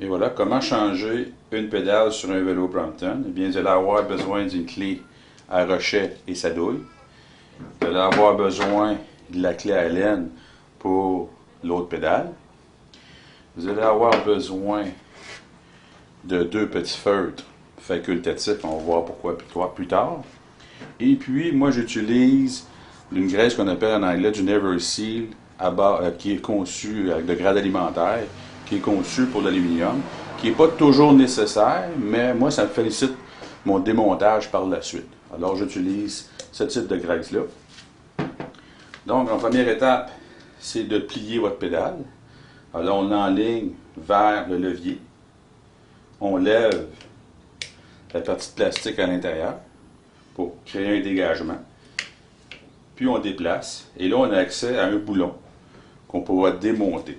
Et voilà, comment changer une pédale sur un vélo Brompton? Eh bien, vous allez avoir besoin d'une clé à rochet et sa douille. Vous allez avoir besoin de la clé à laine pour l'autre pédale. Vous allez avoir besoin de deux petits feutres facultatifs, on va voir pourquoi plus tard. Et puis, moi, j'utilise une graisse qu'on appelle en anglais du Never Seal, qui est conçue avec de grade alimentaire, qui est conçue pour l'aluminium, qui n'est pas toujours nécessaire, mais moi, ça me félicite mon démontage par la suite. Alors, j'utilise ce type de graisse-là. Donc, en première étape, c'est de plier votre pédale. Alors, on l'enligne vers le levier. On lève la partie de plastique à l'intérieur pour créer un dégagement. Puis on déplace. Et là, on a accès à un boulon qu'on pourra démonter.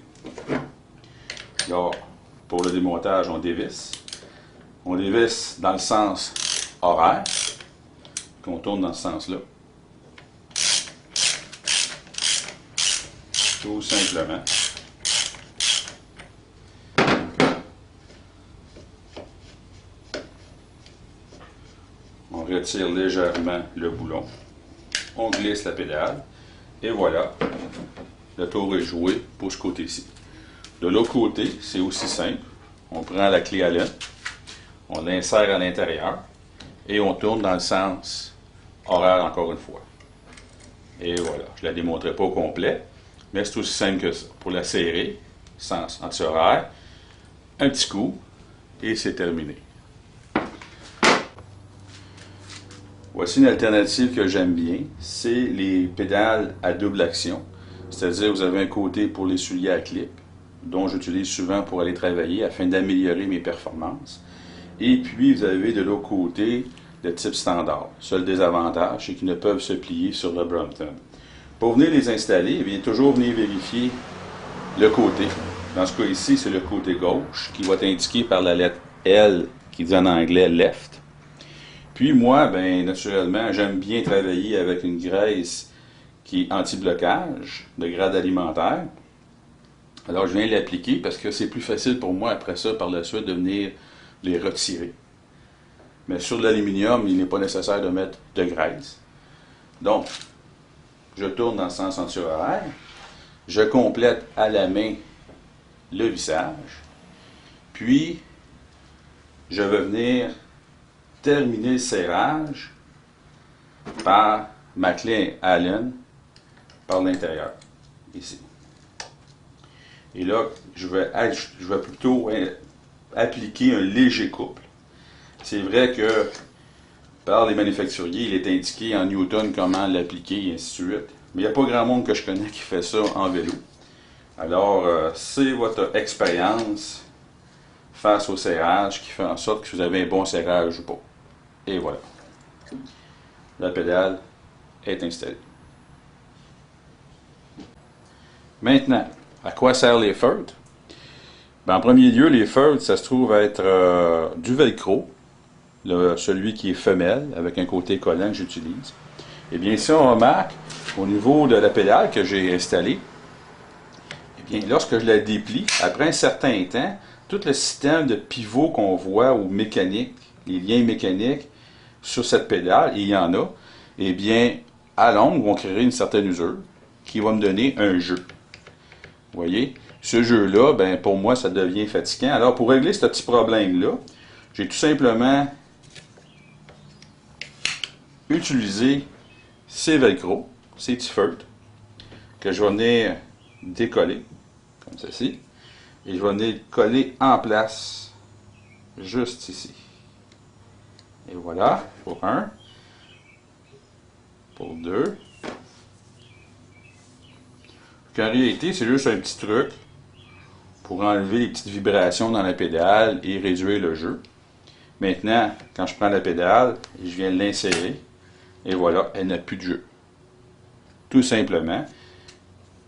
Alors, pour le démontage, on dévisse. On dévisse dans le sens horaire. Puis on tourne dans ce sens-là. Tout simplement. On retire légèrement le boulon. On glisse la pédale. Et voilà, le tour est joué pour ce côté-ci. De l'autre côté, c'est aussi simple. On prend la clé à laine, on l'insère à l'intérieur et on tourne dans le sens horaire encore une fois. Et voilà, je ne la démontrerai pas au complet, mais c'est aussi simple que ça. Pour la serrer, sens anti-horaire, un petit coup et c'est terminé. Voici une alternative que j'aime bien, c'est les pédales à double action. C'est-à-dire vous avez un côté pour les souliers à clip, dont j'utilise souvent pour aller travailler afin d'améliorer mes performances. Et puis vous avez de l'autre côté le type standard. Seul désavantage, c'est qu'ils ne peuvent se plier sur le Brompton. Pour venir les installer, eh bien, toujours venir vérifier le côté. Dans ce cas ici, c'est le côté gauche qui va être indiqué par la lettre L qui dit en anglais left. Puis moi, ben naturellement, j'aime bien travailler avec une graisse qui est anti-blocage, de grade alimentaire. Alors je viens l'appliquer parce que c'est plus facile pour moi après ça, par la suite, de venir les retirer. Mais sur l'aluminium, il n'est pas nécessaire de mettre de graisse. Donc, je tourne dans le sens anti-horaire. Je complète à la main le vissage. Puis, je vais venir terminer le serrage par ma clé à laine par l'intérieur, ici. Et là, je vais plutôt appliquer un léger couple. C'est vrai que par les manufacturiers, il est indiqué en Newton comment l'appliquer et ainsi de suite. Mais il n'y a pas grand monde que je connais qui fait ça en vélo. Alors, c'est votre expérience face au serrage qui fait en sorte que vous avez un bon serrage ou pas. Et voilà. La pédale est installée. Maintenant, à quoi servent les feutres? Ben, en premier lieu, les feutres, ça se trouve être du velcro, celui qui est femelle, avec un côté collant que j'utilise. Et bien, ici, on remarque, au niveau de la pédale que j'ai installée, eh bien, lorsque je la déplie, après un certain temps, tout le système de pivot qu'on voit ou mécanique, les liens mécaniques sur cette pédale, et il y en a, eh bien, à longue, vont créer une certaine usure qui va me donner un jeu. Vous voyez? Ce jeu-là, ben, pour moi, ça devient fatigant. Alors, pour régler ce petit problème-là, j'ai tout simplement utilisé ces velcro, ces petits feutres, que je vais venir décoller, comme ceci, et je vais venir coller en place, juste ici. Et voilà, pour un, pour deux. En réalité, c'est juste un petit truc pour enlever les petites vibrations dans la pédale et réduire le jeu. Maintenant, quand je prends la pédale, je viens l'insérer, et voilà, elle n'a plus de jeu. Tout simplement.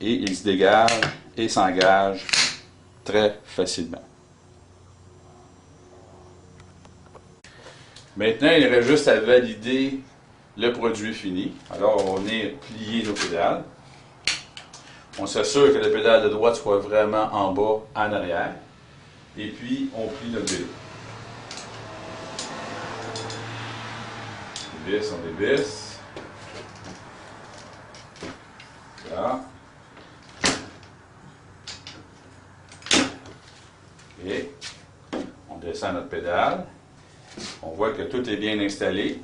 Et il se dégage et s'engage très facilement. Maintenant, il reste juste à valider le produit fini. Alors, on va venir plier nos pédales. On s'assure que la pédale de droite soit vraiment en bas, en arrière. et puis on plie notre vélo. On dévisse, on dévisse. Là. Et on descend notre pédale. On voit que tout est bien installé,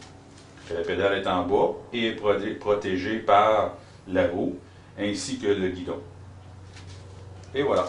que la pédale est en bas et est protégée par la roue ainsi que le guidon. Et voilà.